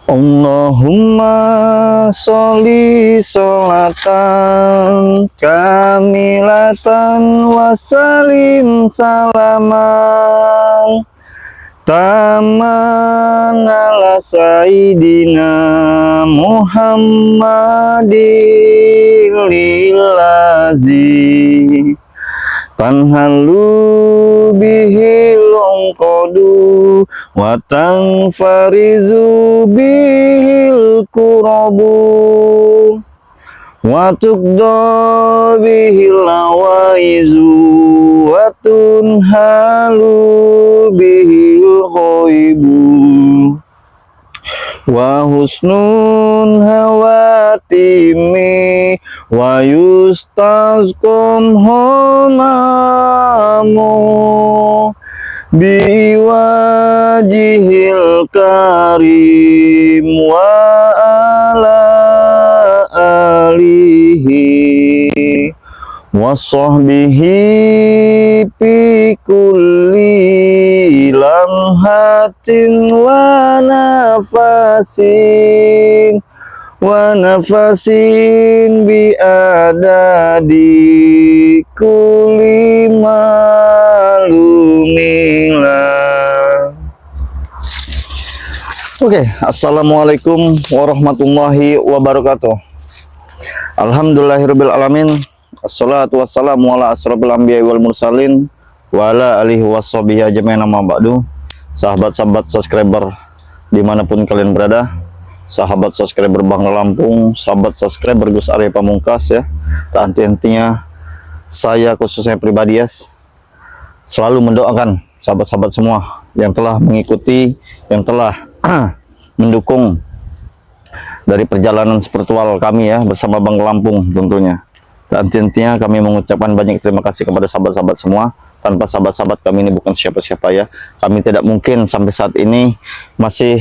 Allahumma sholli sholatan kamilatan wa salim salaman taman ala sayyidina Muhammadin lillazi tanhalu bihil ungqadu wa tanfarizu bihil kurabu wa tuqda bihil awaizu wa tunhalu bihil ghaibu wa husnun hawatimi wa yustazkum homamu biwajihil karim wa ala alihi wa sahbihi fi kulli lamhatin wa nafasin bi adadi kulli malumillah. Oke, assalamualaikum warahmatullahi wabarakatuh. Alhamdulillahirabbil alamin. Assalatu wassalamu ala asrofil anbiya'i wal mursalin wa ala alihi washabihi ajmain amma ba'du. Sahabat-sahabat subscriber dimanapun kalian berada, sahabat subscriber Bangka Lampung, sahabat subscriber Gus Arya Pamungkas ya, tak henti-hentinya saya khususnya pribadi ya, selalu mendoakan sahabat-sahabat semua yang telah mengikuti, yang telah mendukung dari perjalanan spiritual kami ya bersama Bangka Lampung tentunya. Dan intinya kami mengucapkan banyak terima kasih kepada sahabat-sahabat semua. Tanpa sahabat-sahabat kami ini bukan siapa-siapa ya. Kami tidak mungkin sampai saat ini masih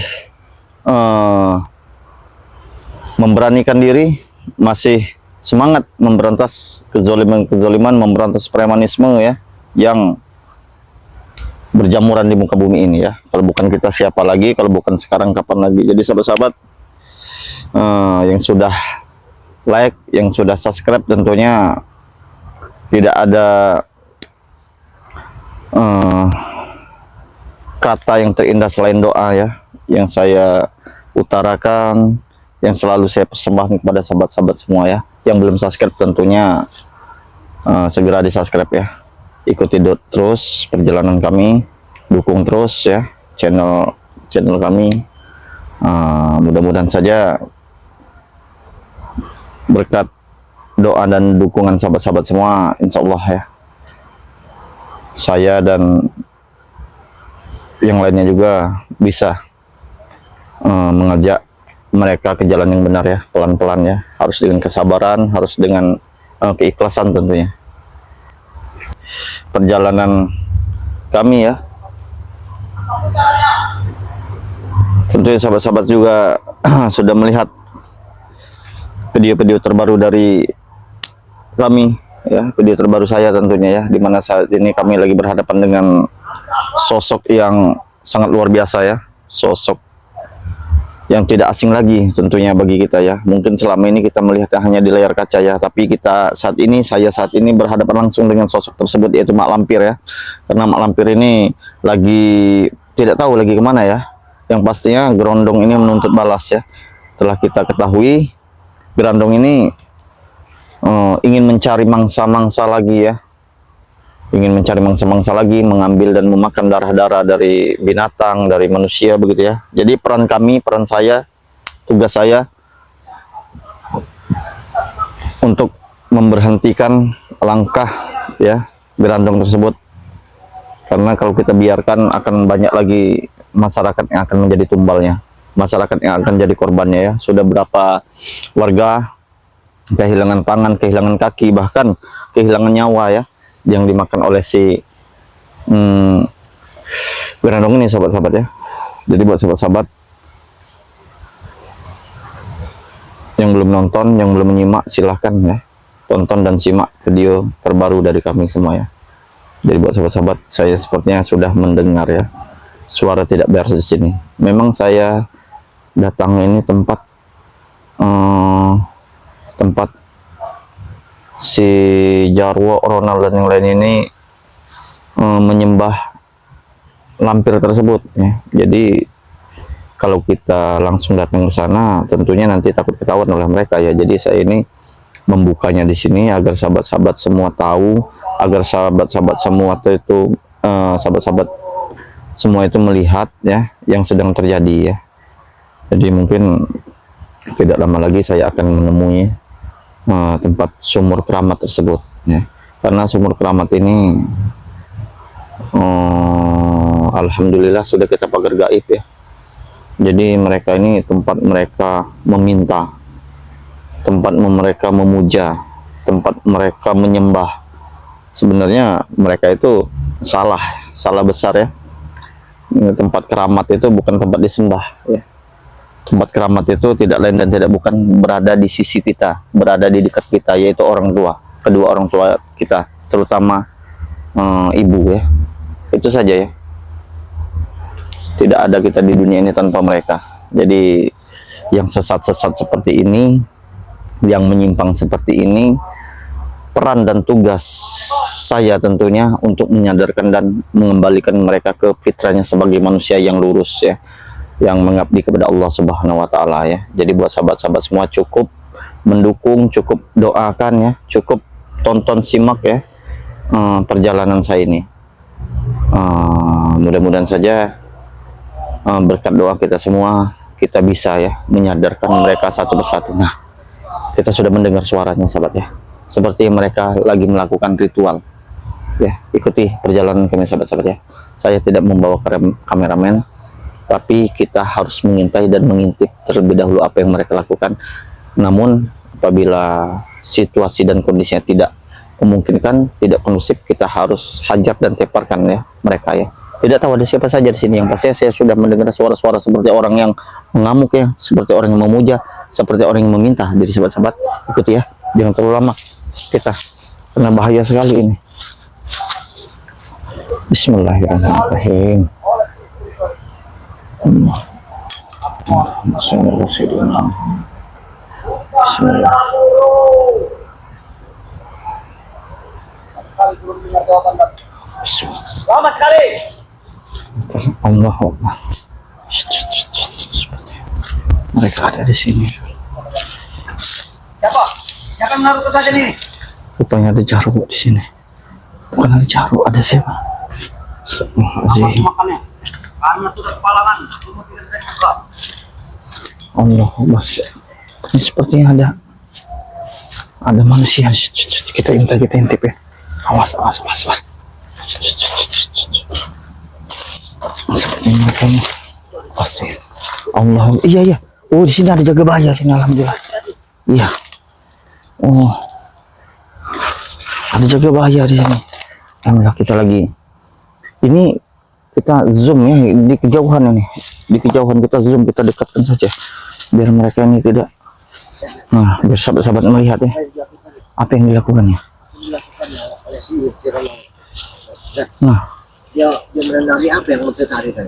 memberanikan diri, masih semangat memberantas kezaliman, memberantas premanisme ya, yang berjamuran di muka bumi ini ya. Kalau bukan kita siapa lagi, kalau bukan sekarang kapan lagi. Jadi sahabat-sahabat yang sudah like, yang sudah subscribe, tentunya tidak ada kata yang terindah selain doa ya, yang saya utarakan, yang selalu saya persembahkan kepada sahabat-sahabat semua ya. Yang belum subscribe tentunya segera di subscribe ya. Ikuti terus perjalanan kami, dukung terus ya channel kami. Mudah-mudahan saja berkat doa dan dukungan sahabat-sahabat semua, insya Allah ya, saya dan yang lainnya juga bisa mengajak mereka ke jalan yang benar ya, pelan-pelan ya, harus dengan kesabaran, harus dengan keikhlasan tentunya. Perjalanan kami ya, tentunya sahabat-sahabat juga sudah melihat video-video terbaru dari kami ya, video terbaru saya tentunya ya, dimana saat ini kami lagi berhadapan dengan sosok yang sangat luar biasa ya, sosok yang tidak asing lagi tentunya bagi kita ya. Mungkin selama ini kita melihatnya hanya di layar kaca ya, tapi kita saya saat ini berhadapan langsung dengan sosok tersebut, yaitu Mak Lampir ya. Karena Mak Lampir ini lagi tidak tahu lagi kemana ya, yang pastinya Gerondong ini menuntut balas ya. Telah kita ketahui Gerondong ini ingin mencari mangsa-mangsa lagi ya, ingin mencari mangsa-mangsa lagi, mengambil dan memakan darah-darah dari binatang, dari manusia begitu ya. Jadi peran saya, tugas saya untuk memberhentikan langkah ya Gerondong tersebut, karena kalau kita biarkan akan banyak lagi masyarakat yang akan menjadi tumbalnya, masyarakat yang akan jadi korbannya ya. Sudah berapa warga kehilangan tangan, kehilangan kaki, bahkan kehilangan nyawa ya, yang dimakan oleh si Gerondong ini sahabat-sahabat ya. Jadi buat sahabat-sahabat yang belum nonton, yang belum menyimak, silahkan ya tonton dan simak video terbaru dari kami semua ya. Jadi buat sahabat-sahabat, saya sepertinya sudah mendengar ya suara tidak beres di sini. Memang saya datang ini tempat tempat si Jarwo, Ronald dan yang lain ini menyembah lampir tersebut ya. Jadi kalau kita langsung datang ke sana tentunya nanti takut ketahuan oleh mereka ya. Jadi saya ini membukanya di sini agar sahabat-sahabat semua tahu, agar sahabat-sahabat semua itu sahabat-sahabat semua itu melihat ya yang sedang terjadi ya. Jadi mungkin tidak lama lagi saya akan menemui tempat sumur keramat tersebut ya. Karena sumur keramat ini alhamdulillah sudah kita pagar gaib ya. Jadi mereka ini tempat mereka meminta, tempat mereka memuja, tempat mereka menyembah. Sebenarnya mereka itu salah besar ya. Tempat keramat itu bukan tempat disembah ya. Tempat keramat itu tidak lain dan tidak bukan berada di sisi kita, berada di dekat kita, yaitu orang tua, kedua orang tua kita, terutama ibu ya. Itu saja ya. Tidak ada kita di dunia ini tanpa mereka. Jadi yang sesat-sesat seperti ini, yang menyimpang seperti ini, peran dan tugas saya tentunya untuk menyadarkan dan mengembalikan mereka ke fitrahnya sebagai manusia yang lurus ya, yang mengabdi kepada Allah Subhanahu wa taala ya. Jadi buat sahabat-sahabat semua cukup mendukung, cukup doakan ya, cukup tonton, simak ya perjalanan saya ini. Mudah-mudahan saja berkat doa kita semua kita bisa ya menyadarkan mereka satu persatu. Nah, kita sudah mendengar suaranya sahabat ya, seperti mereka lagi melakukan ritual ya. Ikuti perjalanan kami sahabat-sahabat ya. Saya tidak membawa kameramen, tapi kita harus mengintai dan mengintip terlebih dahulu apa yang mereka lakukan. Namun apabila situasi dan kondisinya tidak memungkinkan, tidak kondusif, kita harus hajar dan teparkan ya mereka ya. Tidak tahu ada siapa saja di sini, yang pasti saya sudah mendengar suara-suara seperti orang yang mengamuk ya, seperti orang yang memuja, seperti orang yang meminta. Jadi sahabat-sahabat ikuti ya, jangan terlalu lama kita, karena bahaya sekali ini. Bismillahirrahmanirrahim. Bismillah. Selamat sekali. Allah Allah. Mereka ada di sini. Siapa? Siapa yang menaruh saja ini? Rupanya ada Jarwo di sini. Bukan ada Jarwo, ada siapa? Astagfirullahaladzim. Makannya. Karena sudah kepalangan, semua tidak sedang buka. Allah Allah. Ini sepertinya ada manusia. Kita intip ya. Awas. Seperti mereka ini pasti. Allah, iya. Oh, di sini ada jaga bahaya sini, alhamdulillah. Iya. Oh, ada jaga bahaya di sini. Alhamdulillah, kita lagi. Ini kita zoom ya di kejauhan ini. Di kejauhan kita zoom, kita dekatkan saja biar mereka ini tidak. Nah, biar sahabat-sahabat melihat ya apa yang dilakukannya. Nah, dia menari apa yang mau tari kan?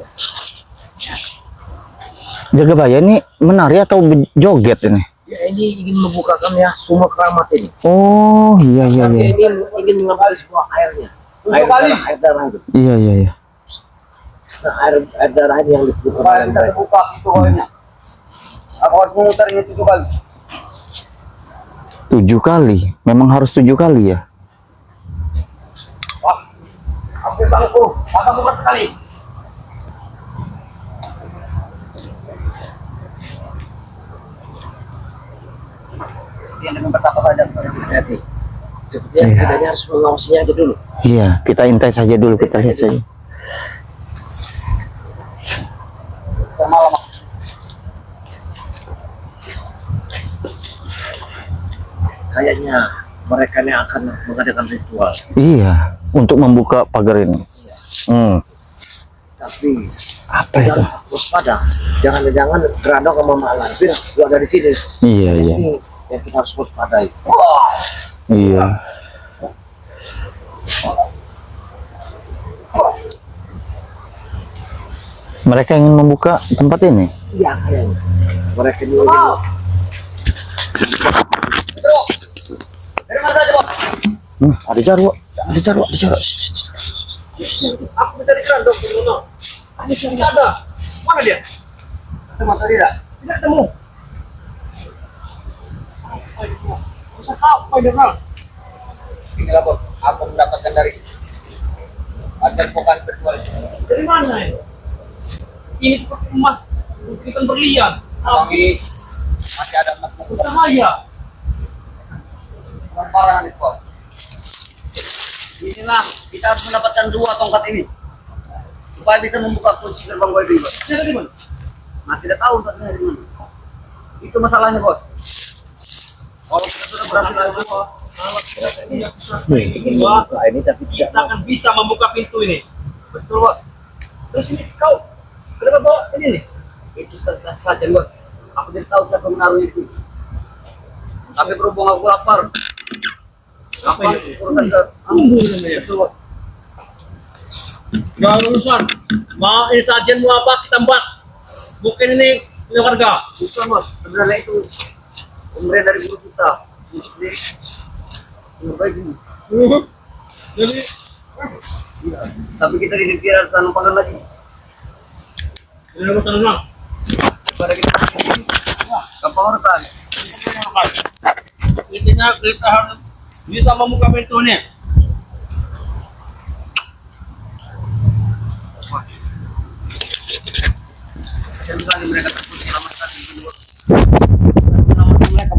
jaga bahaya ini menari atau joget ini? Ya, ini ingin membukakan ya sumur keramat ini. Oh iya. Dia ini ingin mengambil sebuah airnya. Air darah itu. Iya. Nah, air darah ini yang dibuka. Kita buka itu awalnya. Aku harus memutarnya 7 kali. 7 kali? Memang harus 7 kali ya? Wah, aku bangku. Akan buka sekali. Yang dengan betapa banyak hati. Sepertinya kita harus mengawasinya aja dulu. Iya, kita intai saja dulu, kita lihat saja. Malam. Kayaknya mereka yang akan mengadakan ritual. Iya, untuk membuka pagar ini. Tapi apa itu? waspada, jangan-jangan Grandong sama Mak Lampir juga dari sini. Iya. Ini yang kita harus waspadai. Iya. Mereka ingin membuka tempat ini. Iya, kayaknya. Mereka dulu. Dari mana saja, Bos? Ada jarwo, ada jarwo, ada jarwo. Aku mencari keran dong, Bruno. Tidak ada. Mana dia? Ketemu tidak? Tidak ketemu. Bisa tahu, apa dia bilang? Inilah Bos, aku mendapatkan dari padepokan virtual. Dari mana ini? Ini seperti emas, bukan berlian. Tapi masih ada emas cahaya. Parah nih Bos. Inilah kita harus mendapatkan 2 tongkat ini supaya bisa membuka kunci gerbang goib ini, Bos. Ada di mana? Masih tidak tahu tempatnya di mana. Itu masalahnya, Bos. Kalau kita sudah berhasil lagi, Bos. Ini tapi kita akan bisa membuka pintu ini. Betul, Bos. Terus ini kau kenapa bawa ini nih? Itu saja, Bos. Aku tidak tahu siapa menaruh itu. Tapi berhubung aku lapar. Apa ini? Urusan betul, Bos. Jangan urusan. Mau ini sajian mau apa kita buat? Mungkin ini punya warga. Bukan, Bos. Sebenarnya itu pemberian dari guru kita. Jadi, jadi, ya. Tapi kita dikira tanam pangan lagi. Ini apa tanam? Pada kita gampang urusan. Intinya kita harus bisa membuka pintunya. Sekali mereka takut selamatkan diri. Selamatkan mereka.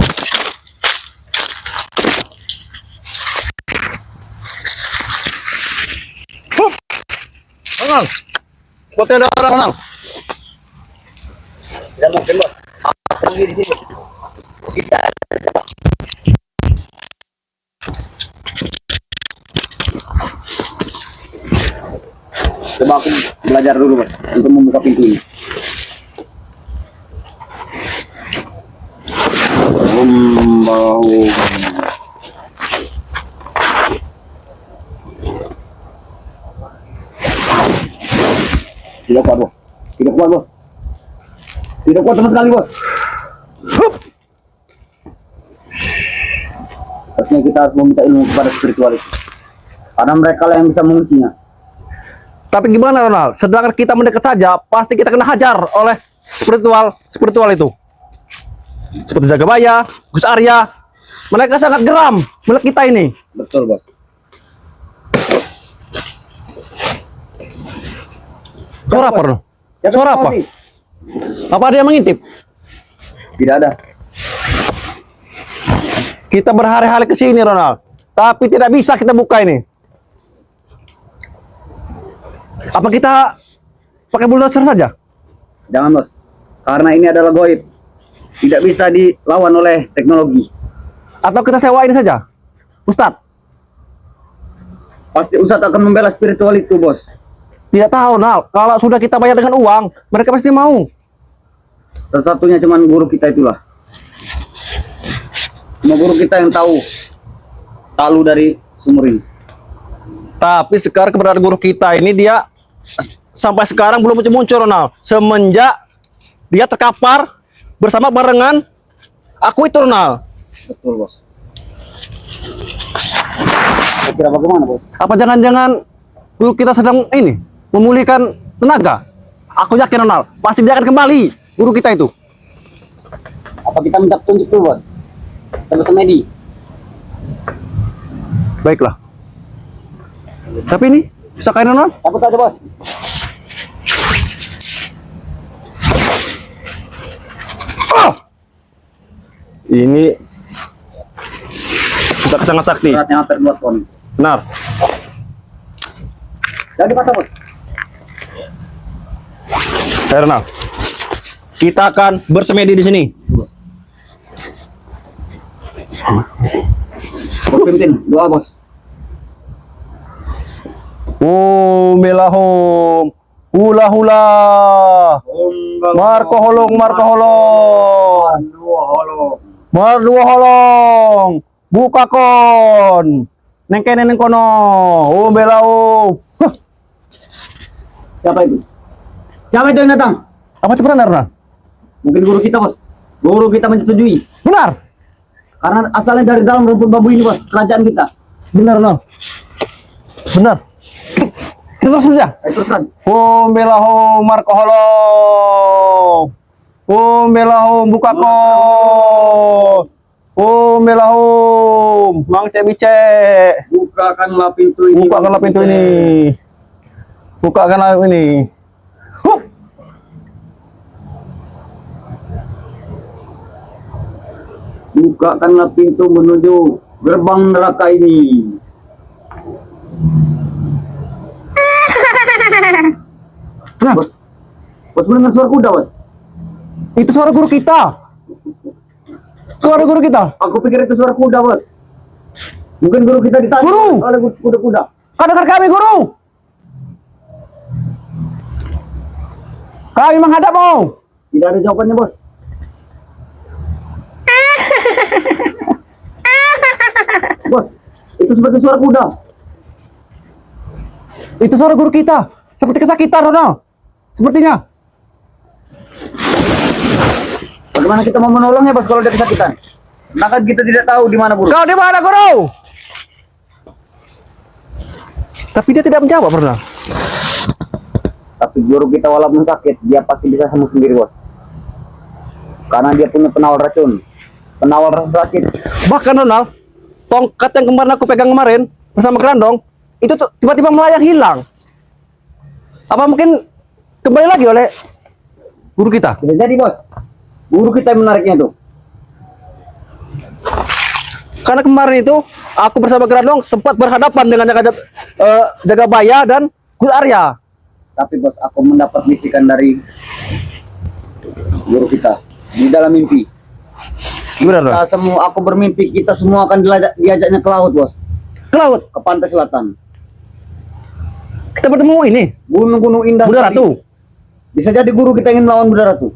Bang, seperti ada orang, Bang. Tidak mungkin, Bos. Lagi di sini. Kita coba aku belajar dulu, Bos, untuk membuka pintu ini. Membahu. Tidak kuat, Bos. Tidak kuat, Bos. Tidak kuat sama sekali, Bos. Hup. Artinya kita harus meminta ilmu kepada spiritualis. Karena mereka lah yang bisa menguncinya. Tapi gimana, Ronald? Sedangkan kita mendekat saja, pasti kita kena hajar oleh spiritual itu. Seperti Jagabaya, Gus Arya. Mereka sangat geram melihat kita ini. Betul, Bos. Suara apa, Ron? Suara apa? Apa ada yang mengintip? Tidak ada. Kita berhari-hari ke sini, Ronald. Tapi tidak bisa kita buka ini. Apa kita pakai bulldozer saja? Jangan, Bos. Karena ini adalah goib. Tidak bisa dilawan oleh teknologi. Atau kita sewa ini saja? Ustadz? Pasti Ustadz akan membela spiritual itu, Bos. Tidak tahu, Nal. Kalau sudah kita bayar dengan uang, mereka pasti mau. Satu-satunya cuman guru kita itulah. Cuma guru kita yang tahu talu dari sumur ini. Tapi sekarang keberadaan guru kita ini dia sampai sekarang belum muncul, Ronald. Semenjak dia terkapar bersama barengan aku itu, Ronald. Betul, Bos. Kira bagaimana, Bos? Apa jangan-jangan guru kita sedang ini memulihkan tenaga? Aku yakin, Ronald, pasti dia akan kembali guru kita itu. Apa kita minta petunjuk dulu, Bos? Kita ke Medi. Baiklah. Tapi ini bisa kain, Ronald? Cabut aja, Bos. Oh! Ini sudah sangat sakti. Beratnya hampir 2 ton. Benar. Jadi patah, Bos. Ronald, kita akan bersemedi di sini. Bos pimpin, doa, Bos. Belahum, hula hula, marko holong, Mardua holong, buka kon, nengkene neng kono, belahum. Siapa itu? Siapa itu yang datang? Apa itu benar, Ronald? Mungkin guru kita, bos. Guru kita menyetujui. Benar. Karena asalnya dari dalam rumput bambu ini, bos. Kerajaan kita. Benar, Ronald. Benar. Kita terus saja. Teruskan. Om belahom Marco Holo. Om belahom buka ko. Om belahom Mang Cebice. Bukakanlah pintu ini. Bukakanlah pintu ini. Bukakanlah ini. Hup. Bukakanlah pintu menuju gerbang neraka ini. Nah, Bos, bos mendengar suara kuda, bos. itu suara guru kita. Suara guru kita. Aku pikir itu suara kuda, bos. Mungkin guru kita ditanya Guru! oleh kuda-kuda. Dengar kami, guru. Kami menghadapmu. Tidak ada jawabannya, bos. Bos, itu seperti suara kuda. Itu suara guru kita. Seperti kesakitan, Ronald. Sepertinya. Bagaimana kita mau menolongnya, bos, kalau dia kesakitan? Maka kita tidak tahu di mana guru. Kau di mana, guru? Tapi dia tidak menjawab, pernah. Tapi guru kita walaupun sakit, dia pasti bisa sembuh sendiri, bos. Karena dia punya penawar racun. Penawar rasa sakit. Bahkan, Ronald, tongkat yang kemarin aku pegang kemarin bersama Grandong, itu tuh tiba-tiba melayang hilang. Apa mungkin kembali lagi oleh guru kita? Bisa jadi, bos. Guru kita yang menariknya tuh. Karena kemarin itu aku bersama Grandong sempat berhadapan dengan Jagabaya dan Gul Arya. Tapi, bos, aku mendapat bisikan dari guru kita di dalam mimpi. Gimana, Kita semua, aku bermimpi kita semua akan diajaknya ke laut, bos. ke laut. Ke pantai selatan. Kita bertemu ini, Gunung-gunung indah. Bunda tadi. Ratu. Bisa jadi guru kita ingin melawan Bunda Ratu.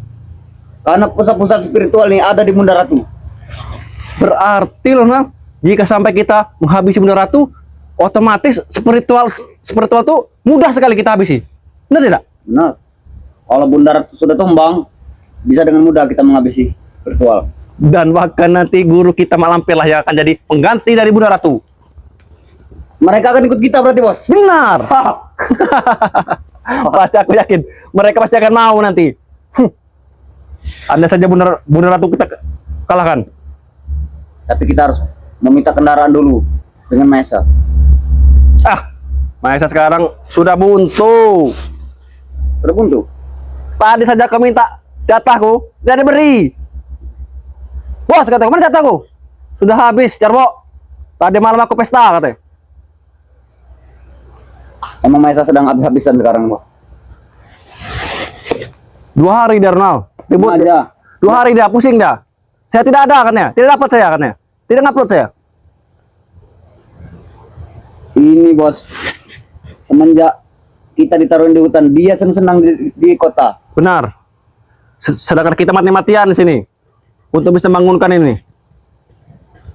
Karena pusat-pusat spiritual ini ada di Bunda Ratu. Berarti, Ronald, jika sampai kita menghabisi Bunda Ratu, otomatis spiritual itu mudah sekali kita habisi. Benar tidak? Benar. Kalau Bunda Ratu sudah tumbang, bisa dengan mudah kita menghabisi spiritual. Dan bahkan nanti guru kita Mak Lampir lah yang akan jadi pengganti dari Bunda Ratu. Mereka akan ikut kita berarti, bos. Benar. Pasti aku yakin mereka pasti akan mau nanti. Anda saja Bunda Ratu kita kalahkan. Tapi kita harus meminta kendaraan dulu dengan Maesa. Maesa sekarang sudah buntu. Sudah buntu. Tadi saja kau minta jatahku, tidak diberi. Bos, kata mana jatahku? Sudah habis, Jarwo. Tadi malam aku pesta, katanya. Emang Maesa sedang habis-habisan sekarang, bos. 2 hari dia, Ronald. Ribut. Aja. 2 hari dia, pusing dia. Saya tidak ada, katanya. Tidak dapat saya, katanya. Tidak ngupload saya. Ini, bos. Semenjak kita ditaruhin di hutan, dia senang-senang di kota. Benar. Sedangkan kita mati-matian di sini. Untuk bisa membangunkan ini.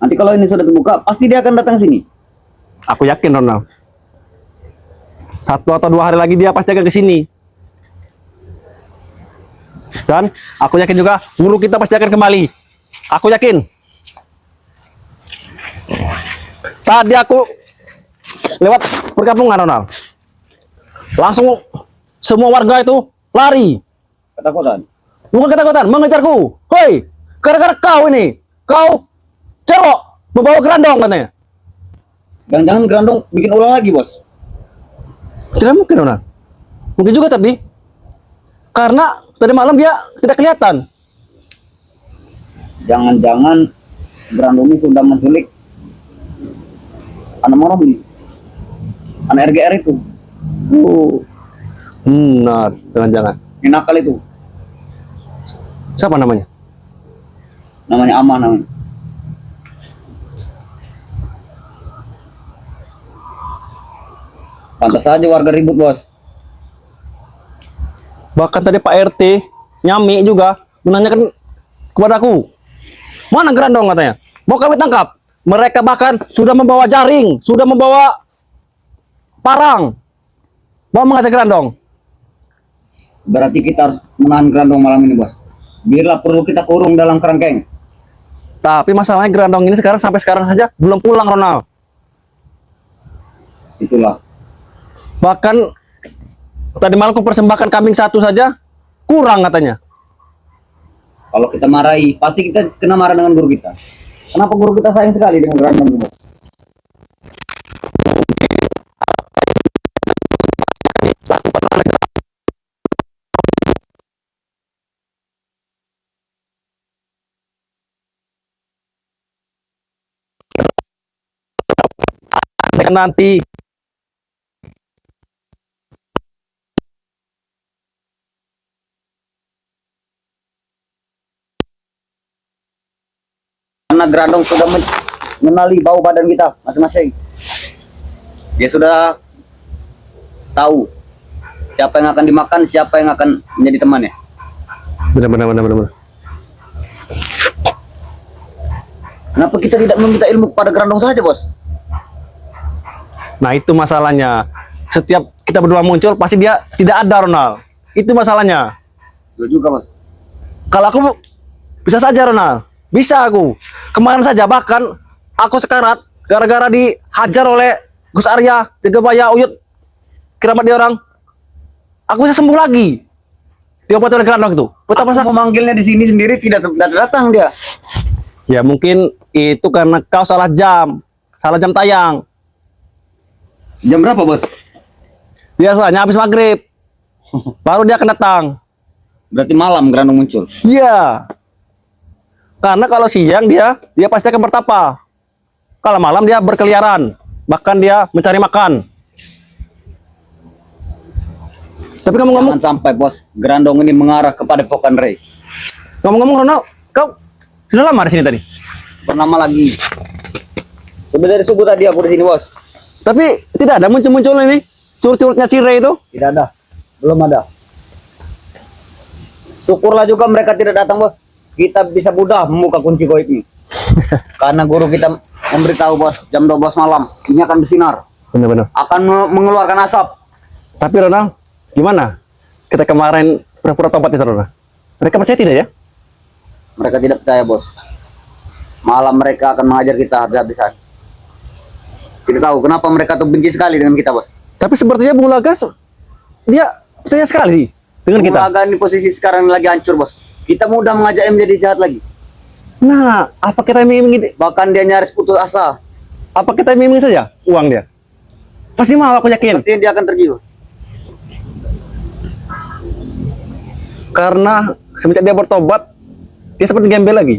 Nanti kalau ini sudah terbuka, pasti dia akan datang sini. Aku yakin, Ronald. 1 atau 2 hari lagi dia pasti akan ke sini. Dan aku yakin juga guru kita pasti akan kembali. Aku yakin. Tadi aku lewat perkampungan, Ronald. Langsung semua warga itu lari. Ketakutan. Bukan ketakutan, mengejarku. Hoi, gara-gara kau ini. Kau cerok membawa Grandong, katanya. Jangan-jangan Grandong bikin ulang lagi, bos. Tidak mungkin, Ronald. Mungkin juga, tapi karena tadi malam dia tidak kelihatan. Jangan-jangan Grandong ini sudah menculik anak orang ini. Anak RGR itu. Benar, jangan-jangan. Yang nakal itu. Siapa namanya? Namanya Amah namanya. Pantas saja warga ribut, bos. Bahkan tadi Pak RT Nyami juga menanyakan kepadaku, mana Grandong, katanya. Mau kami tangkap. Mereka bahkan sudah membawa jaring, sudah membawa parang. Mau mengajak Grandong. Berarti kita harus menahan Grandong malam ini, bos. Bila perlu kita kurung dalam kerangkeng. Tapi masalahnya Grandong ini sampai sekarang saja belum pulang, Ronald. Itulah. Bahkan tadi malam aku persembahkan kambing satu saja kurang katanya. Kalau kita marahi, pasti kita kena marah dengan guru kita. Kenapa guru kita sayang sekali dengan Grandong, bos? Dan nanti Karena Grandong sudah mengenali bau badan kita masing-masing. Dia sudah tahu siapa yang akan dimakan, siapa yang akan menjadi temannya. benar. Kenapa kita tidak meminta ilmu kepada Grandong saja, bos? Nah itu masalahnya. Setiap kita berdua muncul pasti dia tidak ada, Ronald. Itu masalahnya. Betul juga, bos. Kalau aku bisa saja, Ronald. Bisa aku. Kemarin saja bahkan aku sekarat gara-gara dihajar oleh Gus Arya, Tegabaya, Uyut. Keramat dia orang. Aku bisa sembuh lagi. Diobati oleh Grandong itu. Betapa Aku memanggilnya di sini sendiri tidak datang dia. Ya mungkin itu karena kau salah jam tayang. Jam berapa, bos? Biasanya habis maghrib. Baru dia akan datang. Berarti malam Grandong muncul. Iya. Karena kalau siang dia pasti akan bertapa. Kalau malam dia berkeliaran, bahkan dia mencari makan. Tapi ngomong-ngomong, Jangan sampai, bos, Grandong ini mengarah kepada Pokan Rey. ngomong-ngomong Ronald, kau sudah lama di sini tadi. Bernama lagi. Sudah dari subuh tadi aku di sini, bos. Tapi tidak ada muncul-muncul ini curut-curutnya si Ray itu. Tidak ada. Belum ada. Syukurlah juga mereka tidak datang, bos. Kita bisa mudah membuka kunci goib ini. Karena guru kita memberitahu, bos, jam 12 malam ini akan bersinar, Benar-benar. akan mengeluarkan asap. Tapi Ronald, gimana? Kita kemarin pura-pura tobat itu, Ronald. Mereka percaya tidak ya? Mereka tidak percaya, bos. Malam mereka akan mengajar kita habis-habisan. Tidak tahu kenapa mereka tuh benci sekali dengan kita, bos. Tapi sepertinya Bung Lagas dia percaya sekali dengan kita. Ulaga ini posisi sekarang lagi hancur, bos. Kita mudah mengajaknya menjadi jahat lagi. Nah, apa kita iming-iming Bahkan dia nyaris putus asa. apa kita iming saja uang dia? Pasti mau, aku yakin. Sepertinya dia akan tergiur. Karena semenjak dia bertobat, dia seperti gembel lagi.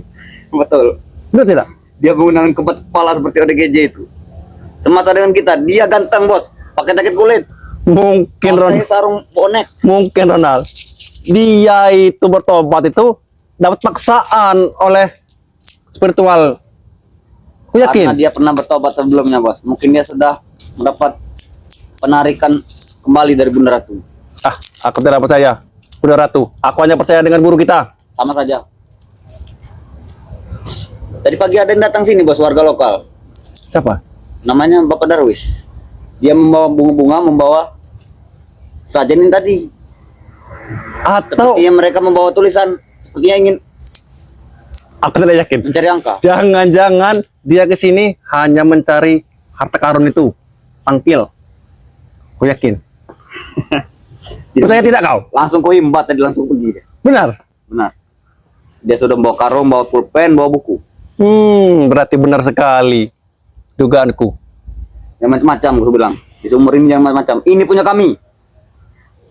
Betul. Benar tidak? Dia menggunakan kepala seperti ODGJ itu. Semasa dengan kita, dia ganteng, bos. Pakai jaket kulit. Mungkin Pakai Ronald. sarung bonek. Mungkin Ronald. Dia itu bertobat itu dapat paksaan oleh spiritual. Aku yakin. Karena dia pernah bertobat sebelumnya, bos. Mungkin dia sudah mendapat penarikan kembali dari Bunda Ratu. Ah, aku tidak percaya. Bunda Ratu, aku hanya percaya dengan guru kita. Sama saja. Tadi pagi ada yang datang sini, bos, warga lokal. Siapa? Namanya Bapak Darwis. Dia membawa bunga-bunga, membawa sajen ini tadi. Atau Sepertinya mereka membawa tulisan, sepertinya ingin aku tidak yakin. mencari angka. Jangan-jangan dia ke sini hanya mencari harta karun itu. Pangkil. Aku yakin. Percaya tidak kau? Langsung kohimbat tadi, langsung pergi dia. Benar. Benar. Dia sudah bawa karung, bawa pulpen, bawa buku. Berarti benar sekali dugaanku. Yang macam-macam, aku bilang. Di sumur ini yang macam-macam. Ini punya kami.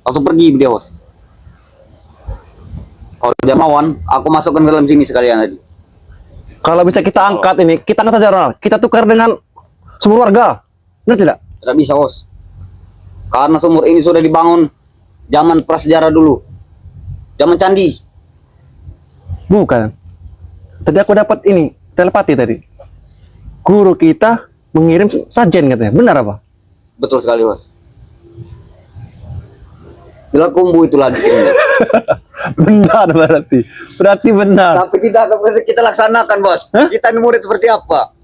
Langsung pergi dia, bos. Kalau dia mauan, aku masukkan ke dalam sini sekalian tadi. Kalau bisa kita angkat ini, kita angkat saja Ronald. Kita tukar dengan sumur warga. Benar tidak? Tidak bisa, bos. Karena sumur ini sudah dibangun zaman prasejarah dulu. Zaman candi. Bukan. Tadi aku dapat ini, telepati tadi. Guru kita mengirim sajen katanya. Benar apa? Betul sekali, bos. Bila kumbu itu lagi. Benar berarti. Berarti benar. Tapi tidak akan kita laksanakan, bos. Hah? Kita ini murid seperti apa?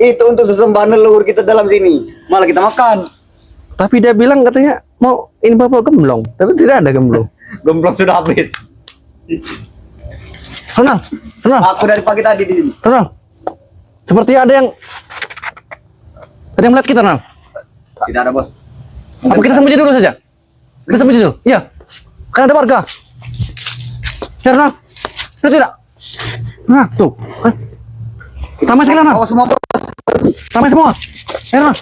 Itu untuk sesembahan leluhur kita dalam sini. Malah kita makan. Tapi dia bilang katanya mau ini bawa gemblong, tapi tidak ada gemblong. Gemblong sudah habis. Tenang, tenang, Aku dari pagi tadi di sini. tenang. Seperti ada yang melihat kita, tenang. Tidak ada, Bos. Apa kita sembunyi dulu saja? Kita sembunyi dulu. Iya. Kan ada warga. Ya, tenang. Sudah tidak? Nah, tuh. Tamai sekali, tenang. Awas semua, Bos. Tamai semua. Ya, tenang.